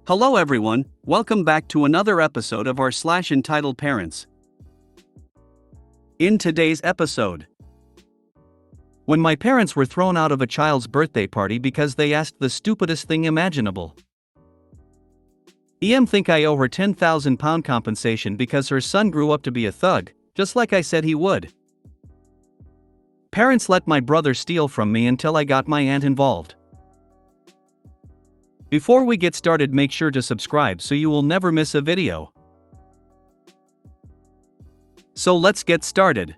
Hello everyone, welcome back to another episode of our entitled parents. In today's episode, when my parents were thrown out of a child's birthday party because they asked the stupidest thing imaginable. Think I owe her £10,000 compensation because her son grew up to be a thug, just like I said he would. Parents let my brother steal from me until I got my aunt involved. Before we get started, make sure to subscribe so you will never miss a video. So let's get started.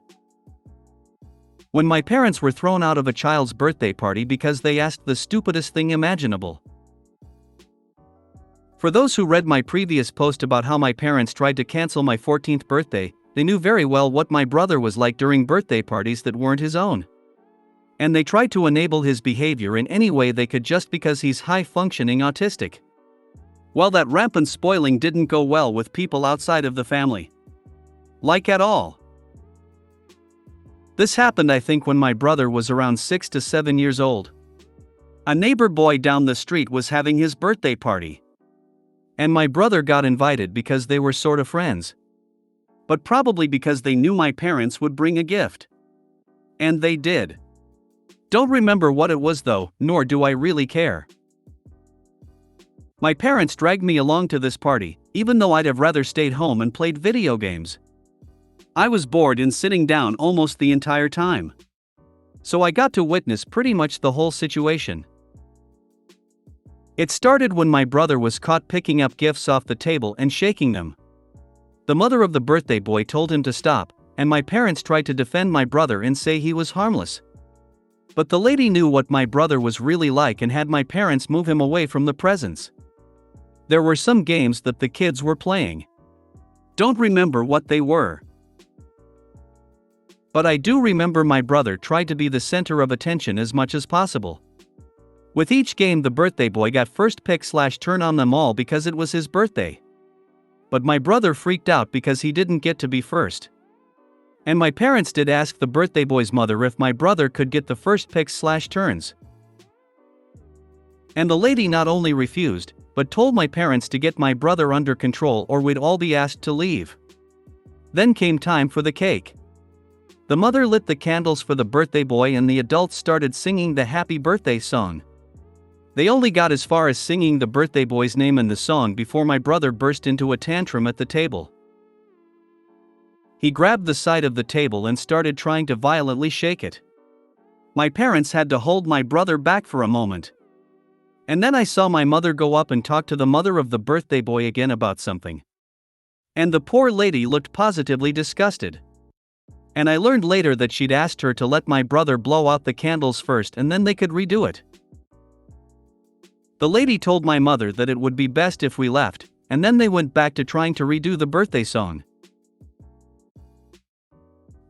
When my parents were thrown out of a child's birthday party because they asked the stupidest thing imaginable. For those who read my previous post about how my parents tried to cancel my 14th birthday, they knew very well what my brother was like during birthday parties that weren't his own. And they tried to enable his behavior in any way they could just because he's high-functioning autistic. Well, that rampant spoiling didn't go well with people outside of the family. Like at all. This happened, I think, when my brother was around 6 to 7 years old. A neighbor boy down the street was having his birthday party. And my brother got invited because they were sort of friends. But probably because they knew my parents would bring a gift. And they did. Don't remember what it was though, nor do I really care. My parents dragged me along to this party, even though I'd have rather stayed home and played video games. I was bored and sitting down almost the entire time. So I got to witness pretty much the whole situation. It started when my brother was caught picking up gifts off the table and shaking them. The mother of the birthday boy told him to stop, and my parents tried to defend my brother and say he was harmless. But the lady knew what my brother was really like and had my parents move him away from the presents. There were some games that the kids were playing. Don't remember what they were. But I do remember my brother tried to be the center of attention as much as possible. With each game, the birthday boy got first pick/turn on them all because it was his birthday. But my brother freaked out because he didn't get to be first. And my parents did ask the birthday boy's mother if my brother could get the first picks/turns. And the lady not only refused, but told my parents to get my brother under control or we'd all be asked to leave. Then came time for the cake. The mother lit the candles for the birthday boy and the adults started singing the happy birthday song. They only got as far as singing the birthday boy's name in the song before my brother burst into a tantrum at the table. He grabbed the side of the table and started trying to violently shake it. My parents had to hold my brother back for a moment. And then I saw my mother go up and talk to the mother of the birthday boy again about something. And the poor lady looked positively disgusted. And I learned later that she'd asked her to let my brother blow out the candles first and then they could redo it. The lady told my mother that it would be best if we left, and then they went back to trying to redo the birthday song.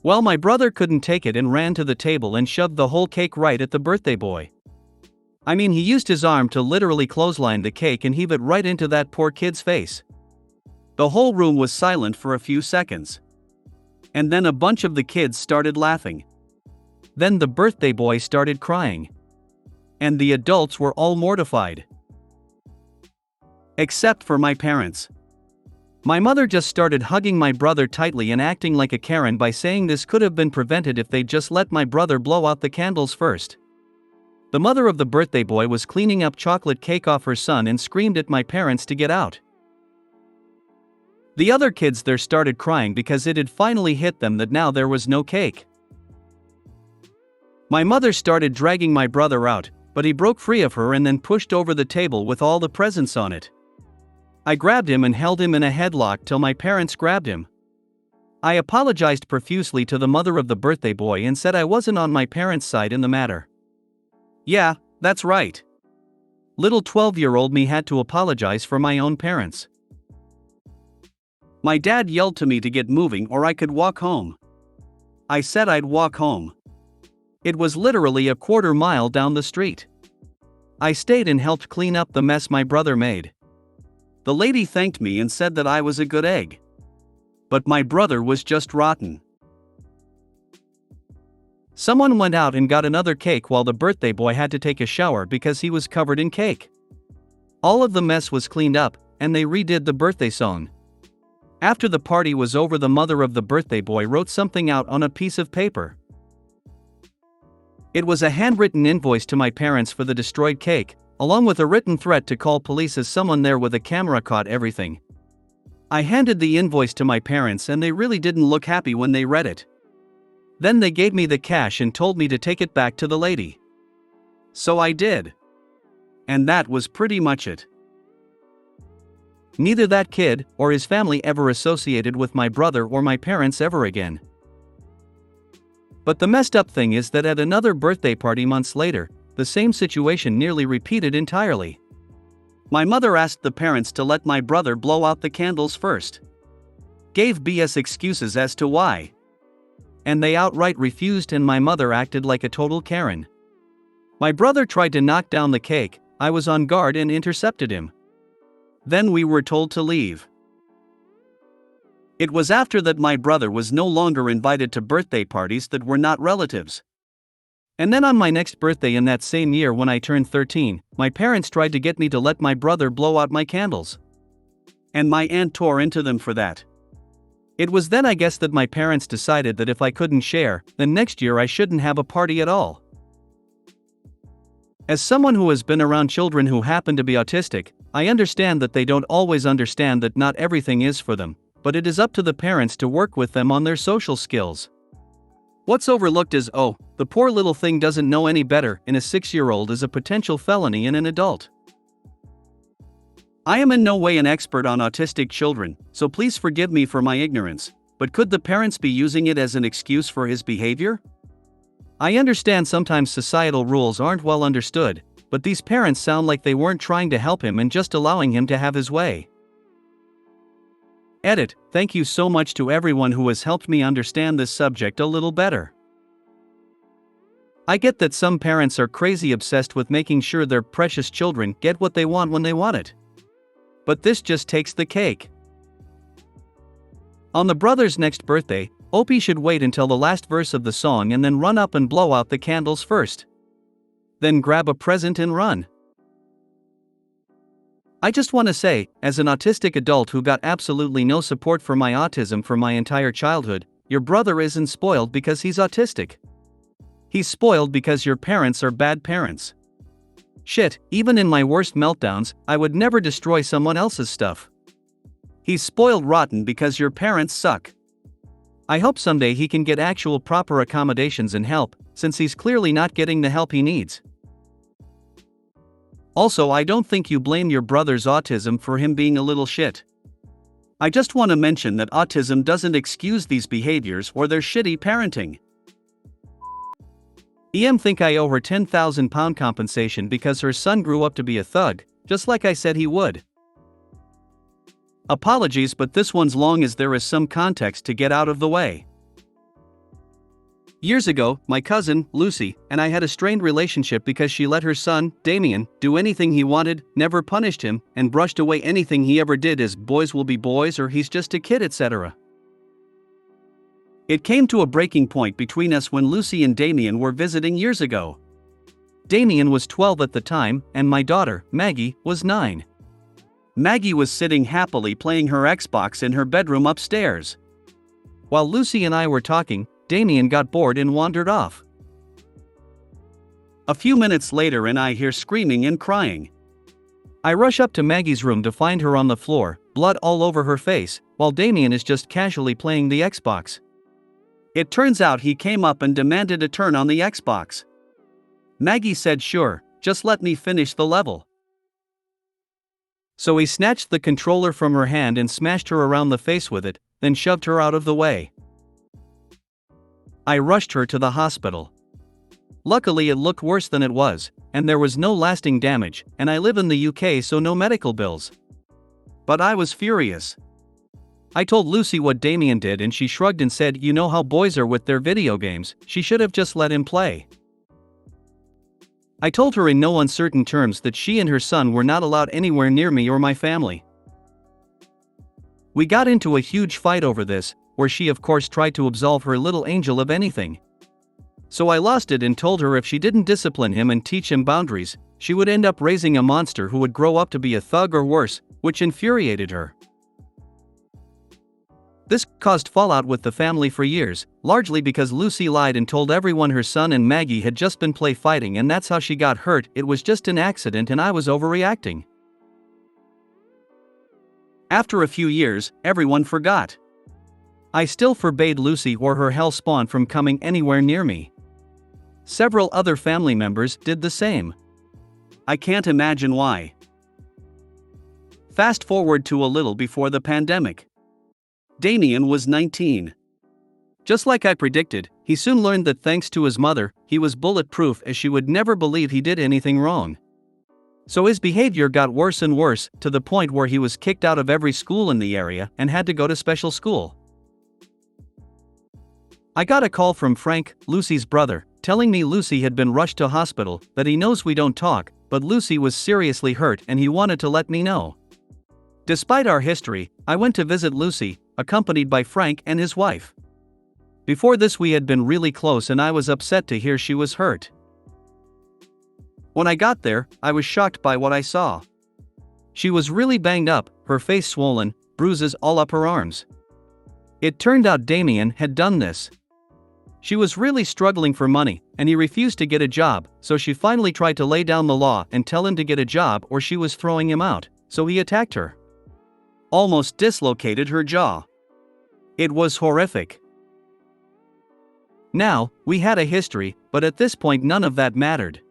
Well, my brother couldn't take it and ran to the table and shoved the whole cake right at the birthday boy. I mean, he used his arm to literally clothesline the cake and heave it right into that poor kid's face. The whole room was silent for a few seconds. And then a bunch of the kids started laughing. Then the birthday boy started crying. And the adults were all mortified. Except for my parents. My mother just started hugging my brother tightly and acting like a Karen by saying this could have been prevented if they'd just let my brother blow out the candles first. The mother of the birthday boy was cleaning up chocolate cake off her son and screamed at my parents to get out. The other kids there started crying because it had finally hit them that now there was no cake. My mother started dragging my brother out, but he broke free of her and then pushed over the table with all the presents on it. I grabbed him and held him in a headlock till my parents grabbed him. I apologized profusely to the mother of the birthday boy and said I wasn't on my parents' side in the matter. Yeah, that's right. Little 12-year-old me had to apologize for my own parents. My dad yelled to me to get moving or I could walk home. I said I'd walk home. It was literally a quarter mile down the street. I stayed and helped clean up the mess my brother made. The lady thanked me and said that I was a good egg. But my brother was just rotten. Someone went out and got another cake while the birthday boy had to take a shower because he was covered in cake. All of the mess was cleaned up, and they redid the birthday song. After the party was over, the mother of the birthday boy wrote something out on a piece of paper. It was a handwritten invoice to my parents for the destroyed cake, along with a written threat to call police as someone there with a camera caught everything. I handed the invoice to my parents and they really didn't look happy when they read it. Then they gave me the cash and told me to take it back to the lady. So I did. And that was pretty much it. Neither that kid or his family ever associated with my brother or my parents ever again. But the messed up thing is that at another birthday party months later, the same situation nearly repeated entirely. My mother asked the parents to let my brother blow out the candles first. Gave BS excuses as to why. And they outright refused, and my mother acted like a total Karen. My brother tried to knock down the cake. I was on guard and intercepted him. Then we were told to leave. It was after that my brother was no longer invited to birthday parties that were not relatives. And then on my next birthday in that same year, when I turned 13, my parents tried to get me to let my brother blow out my candles. And my aunt tore into them for that. It was then, I guess, that my parents decided that if I couldn't share, then next year I shouldn't have a party at all. As someone who has been around children who happen to be autistic, I understand that they don't always understand that not everything is for them, but it is up to the parents to work with them on their social skills. What's overlooked is, oh, the poor little thing doesn't know any better, in a 6-year-old is a potential felony in an adult. I am in no way an expert on autistic children, so please forgive me for my ignorance, but could the parents be using it as an excuse for his behavior? I understand sometimes societal rules aren't well understood, but these parents sound like they weren't trying to help him and just allowing him to have his way. Edit. Thank you so much to everyone who has helped me understand this subject a little better. I get that some parents are crazy obsessed with making sure their precious children get what they want when they want it. But this just takes the cake. On the brother's next birthday, Opie should wait until the last verse of the song and then run up and blow out the candles first. Then grab a present and run. I just want to say, as an autistic adult who got absolutely no support for my autism for my entire childhood, your brother isn't spoiled because he's autistic. He's spoiled because your parents are bad parents. Shit, even in my worst meltdowns, I would never destroy someone else's stuff. He's spoiled rotten because your parents suck. I hope someday he can get actual proper accommodations and help, since he's clearly not getting the help he needs. Also, I don't think you blame your brother's autism for him being a little shit. I just want to mention that autism doesn't excuse these behaviors or their shitty parenting. EM think I owe her £10,000 compensation because her son grew up to be a thug, just like I said he would. Apologies, but this one's long as there is some context to get out of the way. Years ago, my cousin, Lucy, and I had a strained relationship because she let her son, Damien, do anything he wanted, never punished him, and brushed away anything he ever did as boys will be boys or he's just a kid, etc. It came to a breaking point between us when Lucy and Damien were visiting years ago. Damien was 12 at the time, and my daughter, Maggie, was 9. Maggie was sitting happily playing her Xbox in her bedroom upstairs. While Lucy and I were talking, Damien got bored and wandered off. A few minutes later and I hear screaming and crying. I rush up to Maggie's room to find her on the floor, blood all over her face, while Damien is just casually playing the Xbox. It turns out he came up and demanded a turn on the Xbox. Maggie said sure, just let me finish the level. So he snatched the controller from her hand and smashed her around the face with it, then shoved her out of the way. I rushed her to the hospital. Luckily it looked worse than it was, and there was no lasting damage, and I live in the UK so no medical bills. But I was furious. I told Lucy what Damien did and she shrugged and said, you know how boys are with their video games, she should have just let him play. I told her in no uncertain terms that she and her son were not allowed anywhere near me or my family. We got into a huge fight over this, where she of course tried to absolve her little angel of anything. So I lost it and told her if she didn't discipline him and teach him boundaries, she would end up raising a monster who would grow up to be a thug or worse, which infuriated her. This caused fallout with the family for years, largely because Lucy lied and told everyone her son and Maggie had just been play fighting and that's how she got hurt. It was just an accident and I was overreacting. After a few years, everyone forgot. I still forbade Lucy or her hellspawn from coming anywhere near me. Several other family members did the same. I can't imagine why. Fast forward to a little before the pandemic. Damien was 19. Just like I predicted, he soon learned that thanks to his mother, he was bulletproof as she would never believe he did anything wrong. So his behavior got worse and worse, to the point where he was kicked out of every school in the area and had to go to special school. I got a call from Frank, Lucy's brother, telling me Lucy had been rushed to hospital, that he knows we don't talk, but Lucy was seriously hurt and he wanted to let me know. Despite our history, I went to visit Lucy, accompanied by Frank and his wife. Before this we had been really close and I was upset to hear she was hurt. When I got there, I was shocked by what I saw. She was really banged up, her face swollen, bruises all up her arms. It turned out Damien had done this. She was really struggling for money, and he refused to get a job, so she finally tried to lay down the law and tell him to get a job or she was throwing him out, so he attacked her. Almost dislocated her jaw. It was horrific. Now, we had a history, but at this point none of that mattered.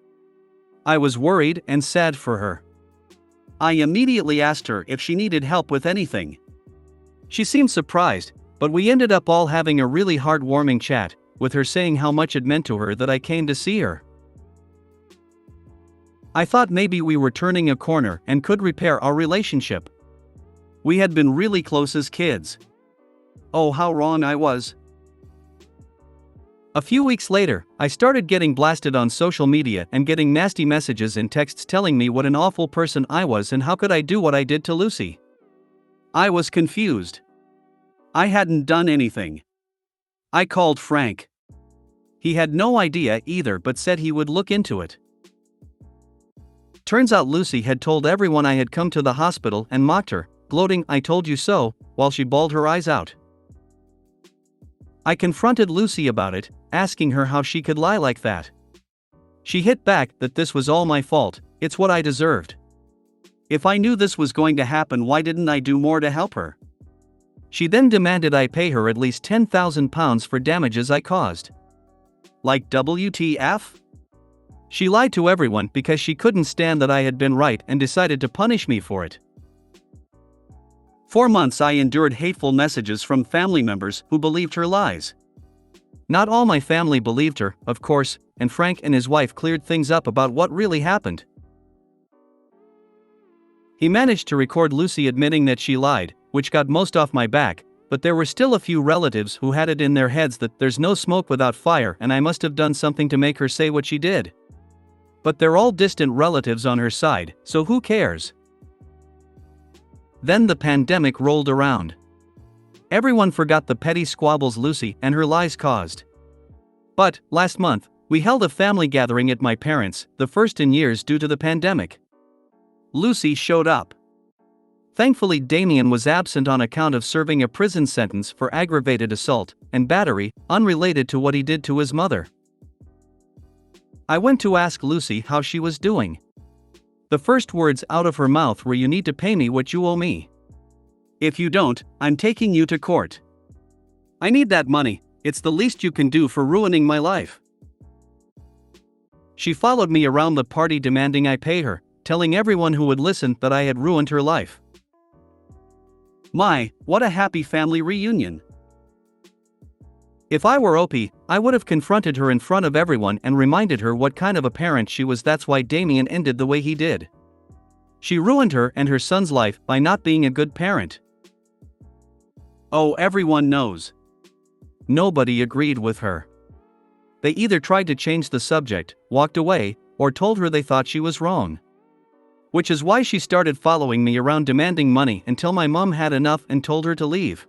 I was worried and sad for her. I immediately asked her if she needed help with anything. She seemed surprised, but we ended up all having a really heartwarming chat, with her saying how much it meant to her that I came to see her. I thought maybe we were turning a corner and could repair our relationship. We had been really close as kids. Oh, how wrong I was. A few weeks later, I started getting blasted on social media and getting nasty messages and texts telling me what an awful person I was and how could I do what I did to Lucy. I was confused. I hadn't done anything. I called Frank. He had no idea either but said he would look into it. Turns out Lucy had told everyone I had come to the hospital and mocked her, gloating, "I told you so," while she bawled her eyes out. I confronted Lucy about it, asking her how she could lie like that. She hit back that this was all my fault, it's what I deserved. If I knew this was going to happen, why didn't I do more to help her? She then demanded I pay her at least £10,000 for damages I caused. Like WTF? She lied to everyone because she couldn't stand that I had been right and decided to punish me for it. 4 months I endured hateful messages from family members who believed her lies. Not all my family believed her, of course, and Frank and his wife cleared things up about what really happened. He managed to record Lucy admitting that she lied, which got most off my back, but there were still a few relatives who had it in their heads that there's no smoke without fire and I must have done something to make her say what she did. But they're all distant relatives on her side, so who cares? Then the pandemic rolled around. Everyone forgot the petty squabbles Lucy and her lies caused. But, last month, we held a family gathering at my parents', the first in years due to the pandemic. Lucy showed up. Thankfully Damien was absent on account of serving a prison sentence for aggravated assault and battery, unrelated to what he did to his mother. I went to ask Lucy how she was doing. The first words out of her mouth were, "You need to pay me what you owe me. If you don't, I'm taking you to court. I need that money, it's the least you can do for ruining my life." She followed me around the party demanding I pay her, telling everyone who would listen that I had ruined her life. My, what a happy family reunion. If I were Opie, I would have confronted her in front of everyone and reminded her what kind of a parent she was. That's why Damien ended the way he did. She ruined her and her son's life by not being a good parent. Oh, everyone knows. Nobody agreed with her. They either tried to change the subject, walked away, or told her they thought she was wrong. Which is why she started following me around demanding money until my mom had enough and told her to leave.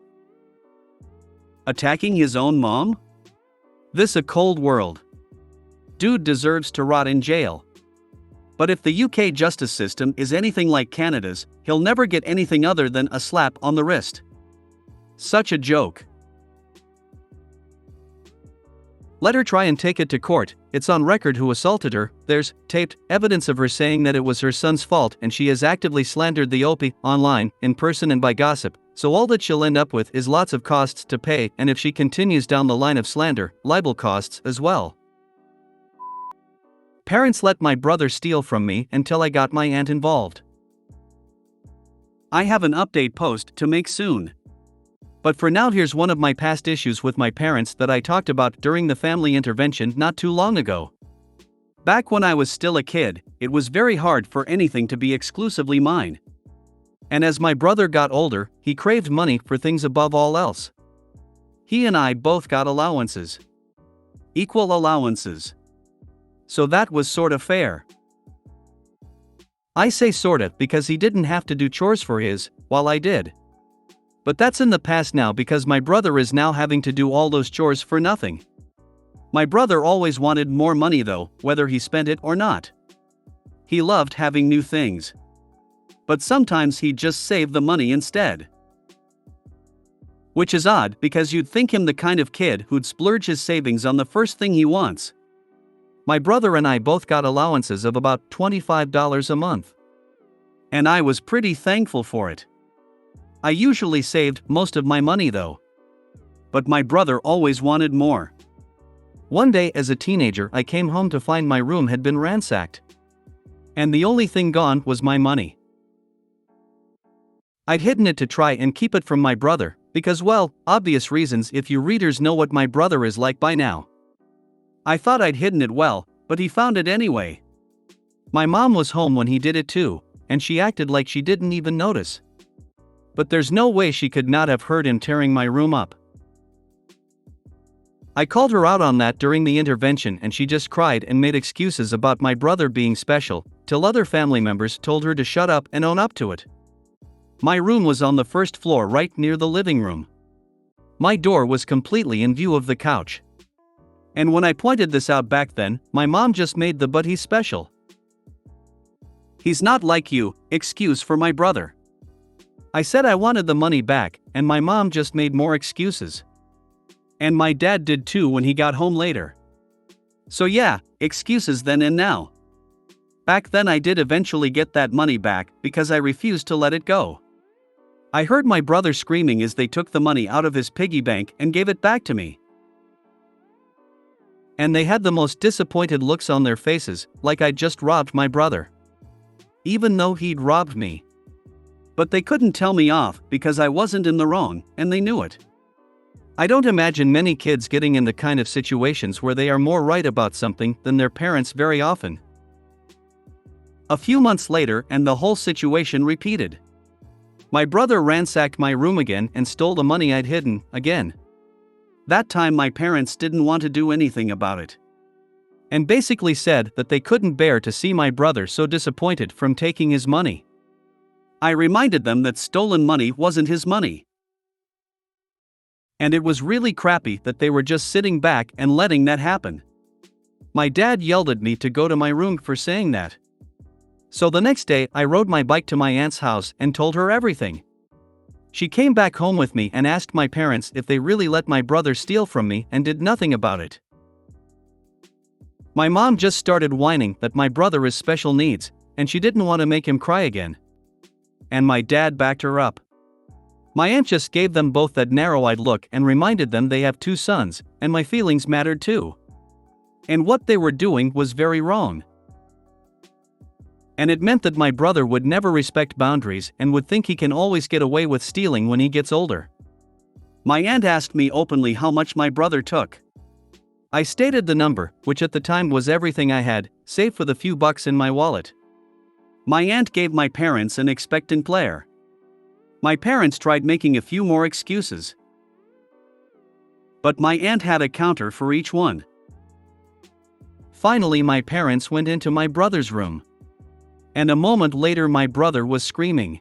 Attacking his own mom? This a cold world. Dude deserves to rot in jail. But if the UK justice system is anything like Canada's, he'll never get anything other than a slap on the wrist. Such a joke. Let her try and take it to court. It's on record who assaulted her. There's taped evidence of her saying that it was her son's fault, and she has actively slandered the OP online, in person and by gossip. So all that she'll end up with is lots of costs to pay, and if she continues down the line of slander, libel costs as well. Parents let my brother steal from me until I got my aunt involved. I have an update post to make soon. But for now, here's one of my past issues with my parents that I talked about during the family intervention not too long ago. Back when I was still a kid, it was very hard for anything to be exclusively mine. And as my brother got older, he craved money for things above all else. He and I both got allowances. Equal allowances. So that was sorta fair. I say sorta because he didn't have to do chores for his, while I did. But that's in the past now because my brother is now having to do all those chores for nothing. My brother always wanted more money though, whether he spent it or not. He loved having new things. But sometimes he'd just save the money instead. Which is odd because you'd think him the kind of kid who'd splurge his savings on the first thing he wants. My brother and I both got allowances of about $25 a month. And I was pretty thankful for it. I usually saved most of my money though. But my brother always wanted more. One day as a teenager, I came home to find my room had been ransacked. And the only thing gone was my money. I'd hidden it to try and keep it from my brother, because, well, obvious reasons if you readers know what my brother is like by now. I thought I'd hidden it well, but he found it anyway. My mom was home when he did it too, and she acted like she didn't even notice. But there's no way she could not have heard him tearing my room up. I called her out on that during the intervention and she just cried and made excuses about my brother being special, till other family members told her to shut up and own up to it. My room was on the first floor right near the living room. My door was completely in view of the couch. And when I pointed this out back then, my mom just made the "but he's special. He's not like you" excuse for my brother. I said I wanted the money back, and my mom just made more excuses. And my dad did too when he got home later. So yeah, excuses then and now. Back then I did eventually get that money back because I refused to let it go. I heard my brother screaming as they took the money out of his piggy bank and gave it back to me. And they had the most disappointed looks on their faces, like I'd just robbed my brother. Even though he'd robbed me. But they couldn't tell me off because I wasn't in the wrong, and they knew it. I don't imagine many kids getting in the kind of situations where they are more right about something than their parents very often. A few months later, and the whole situation repeated. My brother ransacked my room again and stole the money I'd hidden, again. That time my parents didn't want to do anything about it. And basically said that they couldn't bear to see my brother so disappointed from taking his money. I reminded them that stolen money wasn't his money. And it was really crappy that they were just sitting back and letting that happen. My dad yelled at me to go to my room for saying that. So the next day I rode my bike to my aunt's house and told her everything. She came back home with me and asked my parents if they really let my brother steal from me and did nothing about it. My mom just started whining that my brother is special needs, and she didn't want to make him cry again. And my dad backed her up. My aunt just gave them both that narrow-eyed look and reminded them they have 2 sons, and my feelings mattered too. And what they were doing was very wrong. And it meant that my brother would never respect boundaries and would think he can always get away with stealing when he gets older. My aunt asked me openly how much my brother took. I stated the number, which at the time was everything I had, save for the few bucks in my wallet. My aunt gave my parents an expectant glare. My parents tried making a few more excuses. But my aunt had a counter for each one. Finally, my parents went into my brother's room. And a moment later, my brother was screaming.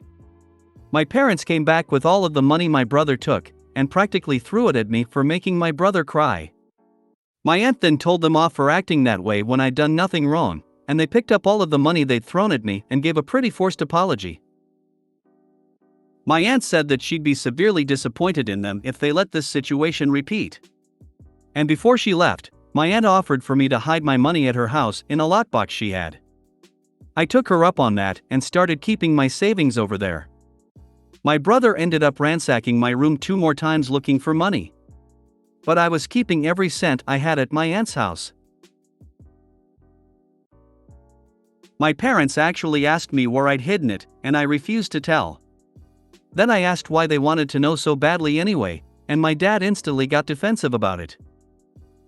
My parents came back with all of the money my brother took, and practically threw it at me for making my brother cry. My aunt then told them off for acting that way when I'd done nothing wrong, and they picked up all of the money they'd thrown at me and gave a pretty forced apology. My aunt said that she'd be severely disappointed in them if they let this situation repeat. And before she left, my aunt offered for me to hide my money at her house in a lockbox she had. I took her up on that and started keeping my savings over there. My brother ended up ransacking my room 2 more times looking for money. But I was keeping every cent I had at my aunt's house. My parents actually asked me where I'd hidden it, and I refused to tell. Then I asked why they wanted to know so badly anyway, and my dad instantly got defensive about it.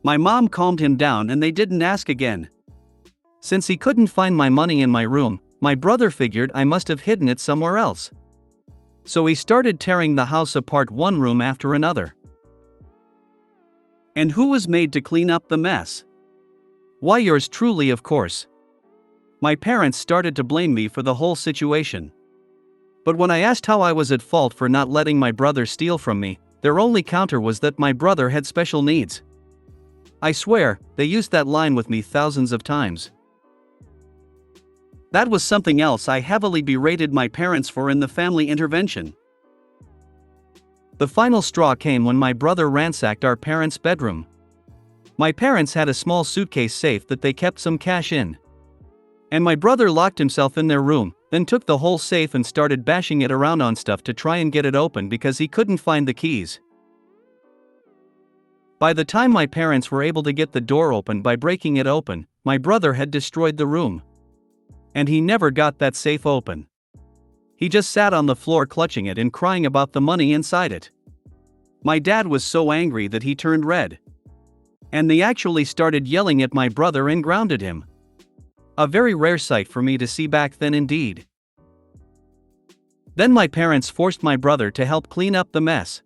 My mom calmed him down and they didn't ask again. Since he couldn't find my money in my room, my brother figured I must have hidden it somewhere else. So he started tearing the house apart one room after another. And who was made to clean up the mess? Why, yours truly, of course. My parents started to blame me for the whole situation. But when I asked how I was at fault for not letting my brother steal from me, their only counter was that my brother had special needs. I swear, they used that line with me thousands of times. That was something else I heavily berated my parents for in the family intervention. The final straw came when my brother ransacked our parents' bedroom. My parents had a small suitcase safe that they kept some cash in. And my brother locked himself in their room, then took the whole safe and started bashing it around on stuff to try and get it open because he couldn't find the keys. By the time my parents were able to get the door open by breaking it open, my brother had destroyed the room. And he never got that safe open. He just sat on the floor clutching it and crying about the money inside it. My dad was so angry that he turned red. And they actually started yelling at my brother and grounded him. A very rare sight for me to see back then indeed. Then my parents forced my brother to help clean up the mess.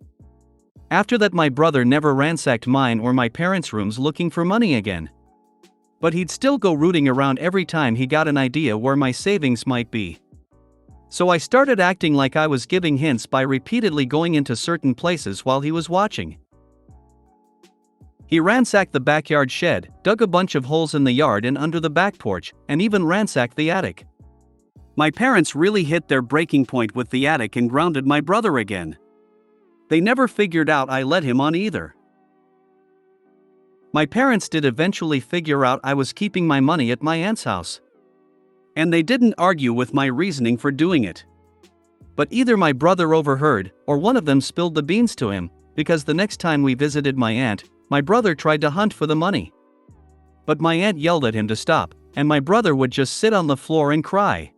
After that, my brother never ransacked mine or my parents' rooms looking for money again. But he'd still go rooting around every time he got an idea where my savings might be. So I started acting like I was giving hints by repeatedly going into certain places while he was watching. He ransacked the backyard shed, dug a bunch of holes in the yard and under the back porch, and even ransacked the attic. My parents really hit their breaking point with the attic and grounded my brother again. They never figured out I let him on either. My parents did eventually figure out I was keeping my money at my aunt's house. And they didn't argue with my reasoning for doing it. But either my brother overheard, or one of them spilled the beans to him, because the next time we visited my aunt, my brother tried to hunt for the money. But my aunt yelled at him to stop, and my brother would just sit on the floor and cry.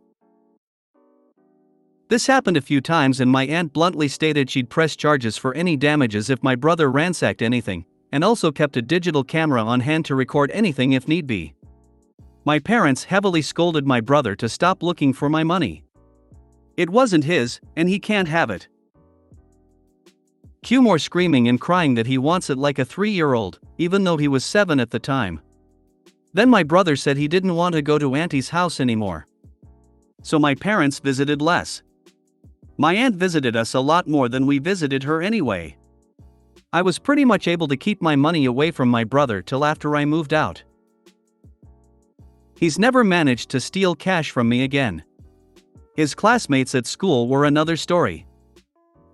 This happened a few times and my aunt bluntly stated she'd press charges for any damages if my brother ransacked anything, and also kept a digital camera on hand to record anything if need be. My parents heavily scolded my brother to stop looking for my money. It wasn't his, and he can't have it. Cue more screaming and crying that he wants it like a 3-year-old, even though he was 7 at the time. Then my brother said he didn't want to go to Auntie's house anymore. So my parents visited less. My aunt visited us a lot more than we visited her anyway. I was pretty much able to keep my money away from my brother till after I moved out. He's never managed to steal cash from me again. His classmates at school were another story.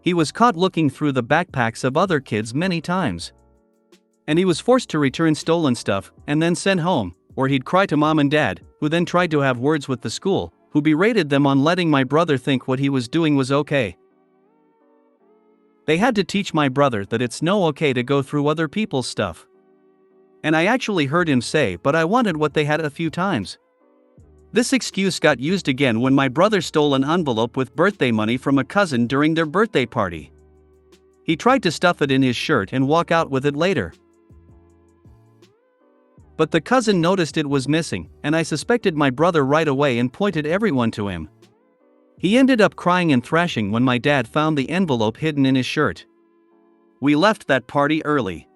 He was caught looking through the backpacks of other kids many times. And he was forced to return stolen stuff and then sent home, where he'd cry to mom and dad, who then tried to have words with the school, who berated them on letting my brother think what he was doing was okay. They had to teach my brother that it's no okay to go through other people's stuff. And I actually heard him say, "But I wanted what they had," a few times. This excuse got used again when my brother stole an envelope with birthday money from a cousin during their birthday party. He tried to stuff it in his shirt and walk out with it later. But the cousin noticed it was missing, and I suspected my brother right away and pointed everyone to him. He ended up crying and thrashing when my dad found the envelope hidden in his shirt. We left that party early.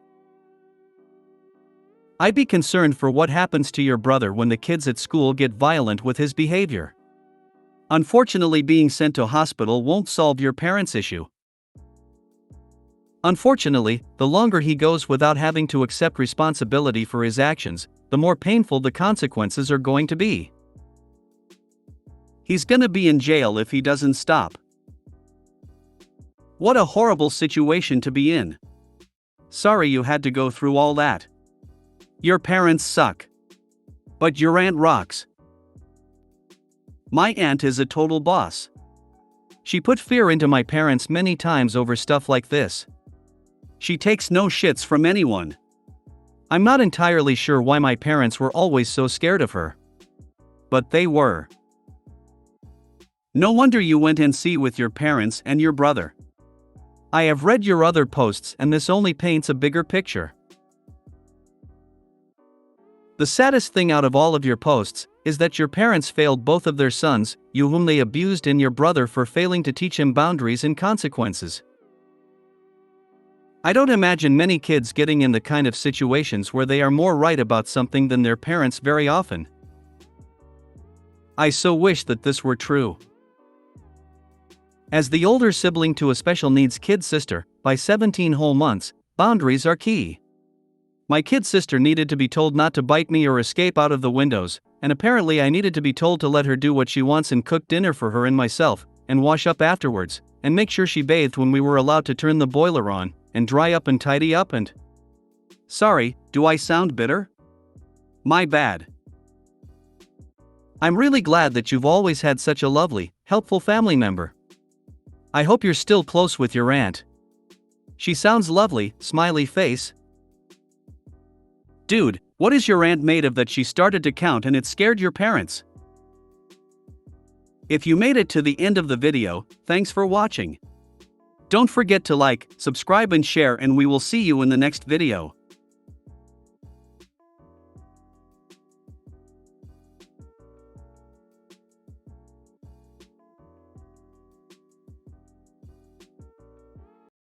I'd be concerned for what happens to your brother when the kids at school get violent with his behavior. Unfortunately, being sent to hospital won't solve your parents' issue. Unfortunately, the longer he goes without having to accept responsibility for his actions, the more painful the consequences are going to be. He's gonna be in jail if he doesn't stop. What a horrible situation to be in. Sorry you had to go through all that. Your parents suck. But your aunt rocks. My aunt is a total boss. She put fear into my parents many times over stuff like this. She takes no shits from anyone. I'm not entirely sure why my parents were always so scared of her. But they were. No wonder you went and see with your parents and your brother. I have read your other posts and this only paints a bigger picture. The saddest thing out of all of your posts is that your parents failed both of their sons, you whom they abused, and your brother for failing to teach him boundaries and consequences. I don't imagine many kids getting in the kind of situations where they are more right about something than their parents very often. I so wish that this were true. As the older sibling to a special needs kid sister, by 17 whole months, boundaries are key. My kid sister needed to be told not to bite me or escape out of the windows, and apparently I needed to be told to let her do what she wants and cook dinner for her and myself, and wash up afterwards, and make sure she bathed when we were allowed to turn the boiler on, and dry up and tidy up and… Sorry, do I sound bitter? My bad. I'm really glad that you've always had such a lovely, helpful family member. I hope you're still close with your aunt. She sounds lovely, smiley face. Dude, what is your aunt made of that she started to count and it scared your parents? If you made it to the end of the video, thanks for watching. Don't forget to like, subscribe and share, and we will see you in the next video.